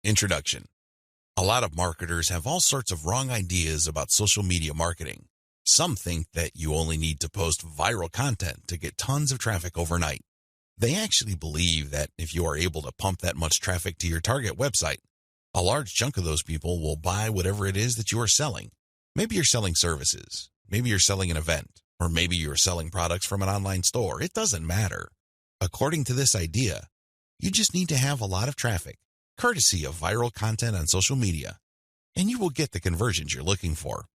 Introduction. A lot of marketers have all sorts of wrong ideas about social media marketing. Some think that you only need to post viral content to get tons of traffic overnight. They actually believe that if you are able to pump that much traffic to your target website, a large chunk of those people will buy whatever it is that you are selling. Maybe you're selling services, maybe you're selling an event, or maybe you're selling products from an online store. It doesn't matter. According to this idea, you just need to have a lot of traffic, courtesy of viral content on social media, and you will get the conversions you're looking for.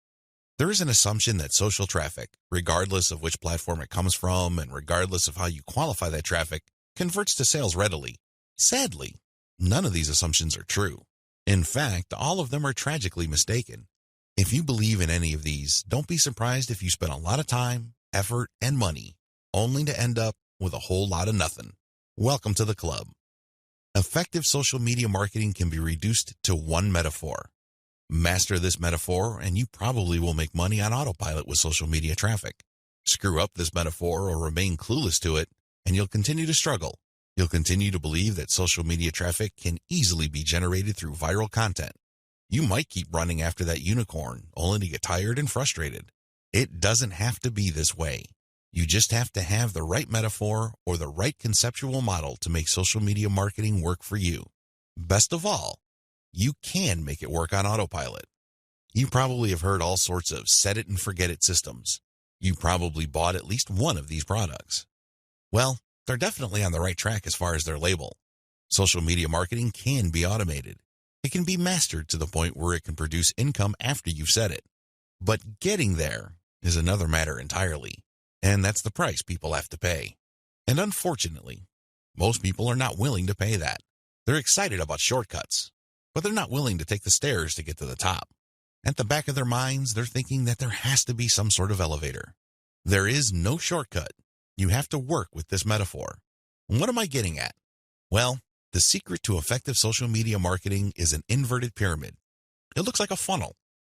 There is an assumption that social traffic, regardless of which platform it comes from and regardless of how you qualify that traffic, converts to sales readily. Sadly, none of these assumptions are true. In fact, all of them are tragically mistaken. If you believe in any of these, don't be surprised if you spend a lot of time, effort, and money, only to end up with a whole lot of nothing. Welcome to the club. Effective social media marketing can be reduced to one metaphor. Master this metaphor, and you probably will make money on autopilot with social media traffic. Screw up this metaphor or remain clueless to it, and you'll continue to struggle. You'll continue to believe that social media traffic can easily be generated through viral content. You might keep running after that unicorn, only to get tired and frustrated. It doesn't have to be this way. You just have to have the right metaphor or the right conceptual model to make social media marketing work for you. Best of all, you can make it work on autopilot. You probably have heard all sorts of set it and forget it systems. You probably bought at least one of these products. Well, they're definitely on the right track as far as their label. Social media marketing can be automated. It can be mastered to the point where it can produce income after you've set it. But getting there is another matter entirely. And that's the price people have to pay. And unfortunately, most people are not willing to pay that. They're excited about shortcuts, but they're not willing to take the stairs to get to the top. At the back of their minds, they're thinking that there has to be some sort of elevator. There is no shortcut. You have to work with this metaphor. And what am I getting at? Well, the secret to effective social media marketing is an inverted pyramid. It looks like a funnel.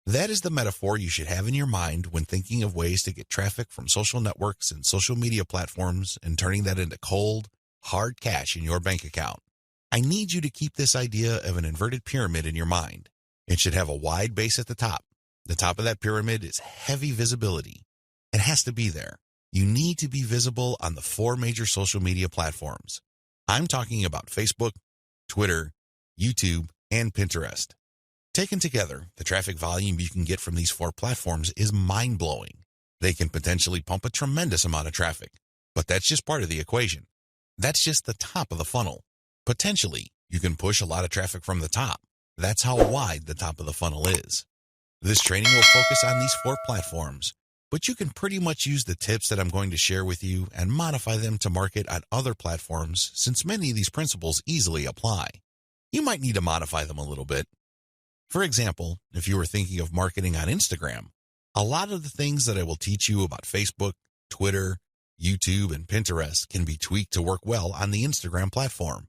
That is the metaphor you should have in your mind when thinking of ways to get traffic from social networks and social media platforms and turning that into cold, hard cash in your bank account. I need you to keep this idea of an inverted pyramid in your mind. It should have a wide base at the top. The top of that pyramid is heavy visibility. It has to be there. You need to be visible on the 4 major social media platforms. I'm talking about Facebook, Twitter, YouTube, and Pinterest. Taken together, the traffic volume you can get from these 4 platforms is mind-blowing. They can potentially pump a tremendous amount of traffic, but that's just part of the equation. That's just the top of the funnel. Potentially, you can push a lot of traffic from the top. That's how wide the top of the funnel is. This training will focus on these 4 platforms, but you can pretty much use the tips that I'm going to share with you and modify them to market on other platforms since many of these principles easily apply. You might need to modify them a little bit. For example, if you were thinking of marketing on Instagram, a lot of the things that I will teach you about Facebook, Twitter, YouTube, and Pinterest can be tweaked to work well on the Instagram platform.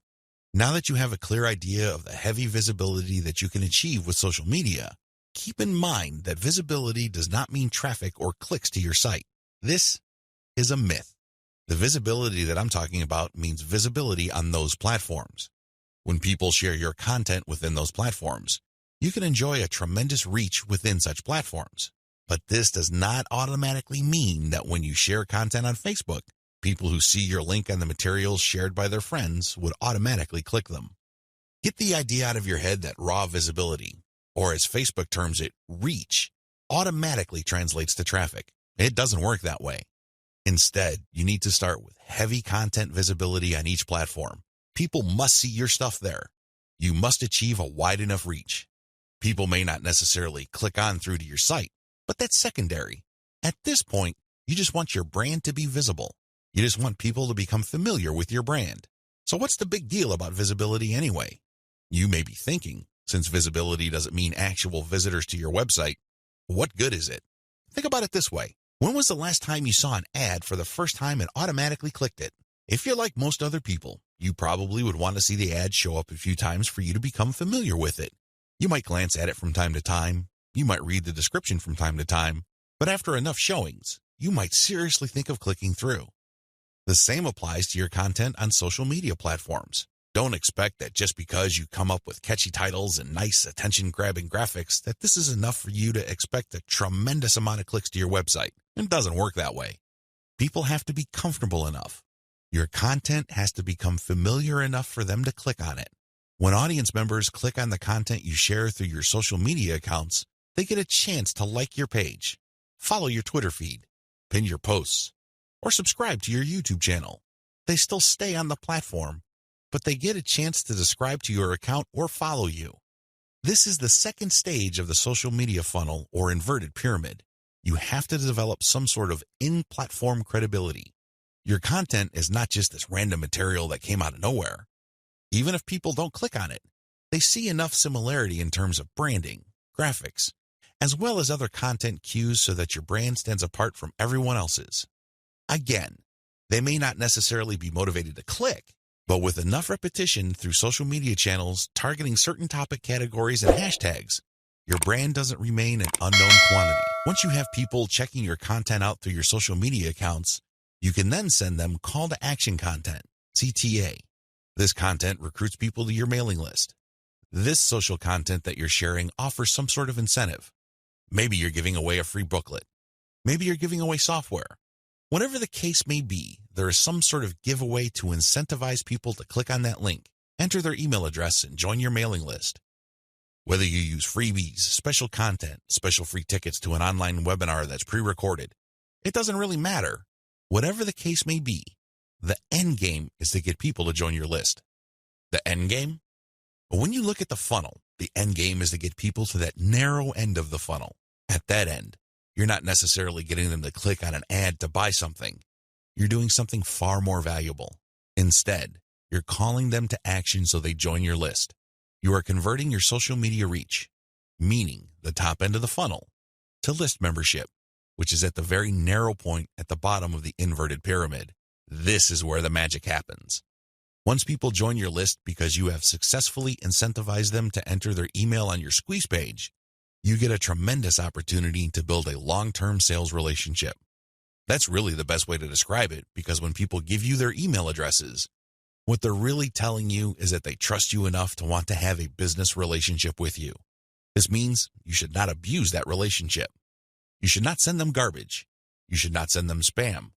Now that you have a clear idea of the heavy visibility that you can achieve with social media, keep in mind that visibility does not mean traffic or clicks to your site. This is a myth. The visibility that I'm talking about means visibility on those platforms. When people share your content within those platforms, you can enjoy a tremendous reach within such platforms. But this does not automatically mean that when you share content on Facebook, people who see your link on the materials shared by their friends would automatically click them. Get the idea out of your head that raw visibility, or as Facebook terms it, reach, automatically translates to traffic. It doesn't work that way. Instead, you need to start with heavy content visibility on each platform. People must see your stuff there. You must achieve a wide enough reach. People may not necessarily click on through to your site, but that's secondary. At this point, you just want your brand to be visible. You just want people to become familiar with your brand. So what's the big deal about visibility anyway? You may be thinking, since visibility doesn't mean actual visitors to your website, what good is it? Think about it this way. When was the last time you saw an ad for the first time and automatically clicked it? If you're like most other people, you probably would want to see the ad show up a few times for you to become familiar with it. You might glance at it from time to time. You might read the description from time to time. But after enough showings, you might seriously think of clicking through. The same applies to your content on social media platforms. Don't expect that just because you come up with catchy titles and nice attention-grabbing graphics that this is enough for you to expect a tremendous amount of clicks to your website. It doesn't work that way. People have to be comfortable enough. Your content has to become familiar enough for them to click on it. When audience members click on the content you share through your social media accounts, they get a chance to like your page, follow your Twitter feed, pin your posts, or subscribe to your YouTube channel. They still stay on the platform, but they get a chance to subscribe to your account or follow you. This is the second stage of the social media funnel or inverted pyramid. You have to develop some sort of in-platform credibility. Your content is not just this random material that came out of nowhere. Even if people don't click on it, they see enough similarity in terms of branding, graphics, as well as other content cues so that your brand stands apart from everyone else's. Again, they may not necessarily be motivated to click, but with enough repetition through social media channels targeting certain topic categories and hashtags, your brand doesn't remain an unknown quantity. Once you have people checking your content out through your social media accounts, you can then send them call to action content, CTA. This content recruits people to your mailing list. This social content that you're sharing offers some sort of incentive. Maybe you're giving away a free booklet. Maybe you're giving away software. Whatever the case may be, there is some sort of giveaway to incentivize people to click on that link, enter their email address, and join your mailing list. Whether you use freebies, special content, special free tickets to an online webinar that's pre-recorded, it doesn't really matter. Whatever the case may be, the end game is to get people to join your list. The end game? When you look at the funnel, the end game is to get people to that narrow end of the funnel. At that end, you're not necessarily getting them to click on an ad to buy something. You're doing something far more valuable. Instead, you're calling them to action so they join your list. You are converting your social media reach, meaning the top end of the funnel, to list membership, which is at the very narrow point at the bottom of the inverted pyramid. This is where the magic happens. Once people join your list because you have successfully incentivized them to enter their email on your squeeze page, you get a tremendous opportunity to build a long-term sales relationship. That's really the best way to describe it, because when people give you their email addresses, what they're really telling you is that they trust you enough to want to have a business relationship with you. This means you should not abuse that relationship. You should not send them garbage. You should not send them spam.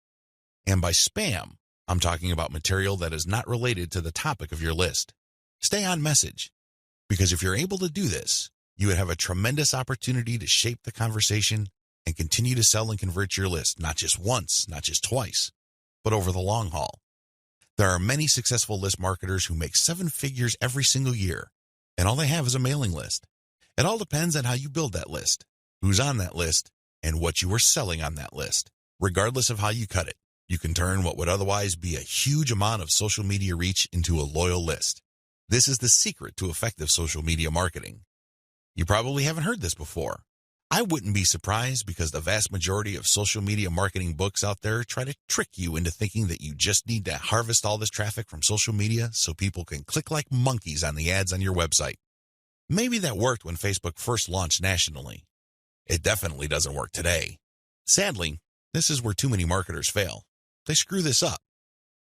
And by spam, I'm talking about material that is not related to the topic of your list. Stay on message, because if you're able to do this, you would have a tremendous opportunity to shape the conversation and continue to sell and convert your list, not just once, not just twice, but over the long haul. There are many successful list marketers who make 7 figures every single year, and all they have is a mailing list. It all depends on how you build that list, who's on that list, and what you are selling on that list. Regardless of how you cut it, you can turn what would otherwise be a huge amount of social media reach into a loyal list. This is the secret to effective social media marketing. You probably haven't heard this before. I wouldn't be surprised, because the vast majority of social media marketing books out there try to trick you into thinking that you just need to harvest all this traffic from social media so people can click like monkeys on the ads on your website. Maybe that worked when Facebook first launched nationally. It definitely doesn't work today. Sadly, this is where too many marketers fail. They screw this up.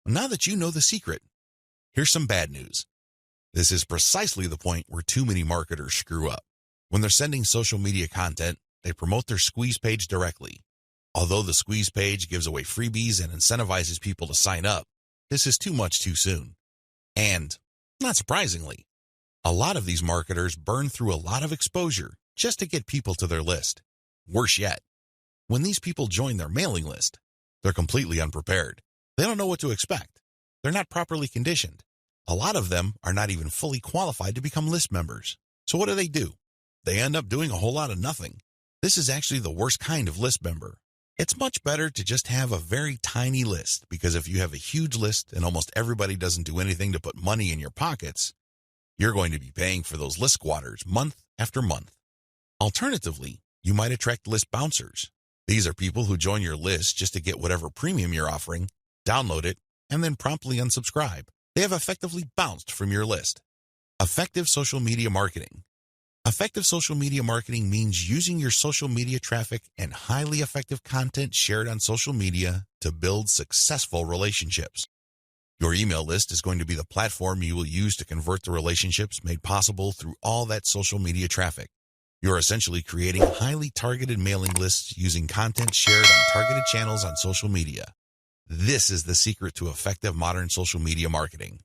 Now that you know the secret, here's some bad news. This is precisely the point where too many marketers screw up. When they're sending social media content, they promote their squeeze page directly. Although the squeeze page gives away freebies and incentivizes people to sign up, this is too much too soon. And, not surprisingly, a lot of these marketers burn through a lot of exposure just to get people to their list. Worse yet, when these people join their mailing list, they're completely unprepared. They don't know what to expect. They're not properly conditioned. A lot of them are not even fully qualified to become list members. So what do? They end up doing a whole lot of nothing. This is actually the worst kind of list member. It's much better to just have a very tiny list, because if you have a huge list and almost everybody doesn't do anything to put money in your pockets, you're going to be paying for those list squatters month after month. Alternatively, you might attract list bouncers. These are people who join your list just to get whatever premium you're offering, download it, and then promptly unsubscribe. They have effectively bounced from your list. Effective social media marketing. Effective social media marketing means using your social media traffic and highly effective content shared on social media to build successful relationships. Your email list is going to be the platform you will use to convert the relationships made possible through all that social media traffic. You're essentially creating highly targeted mailing lists using content shared on targeted channels on social media. This is the secret to effective modern social media marketing.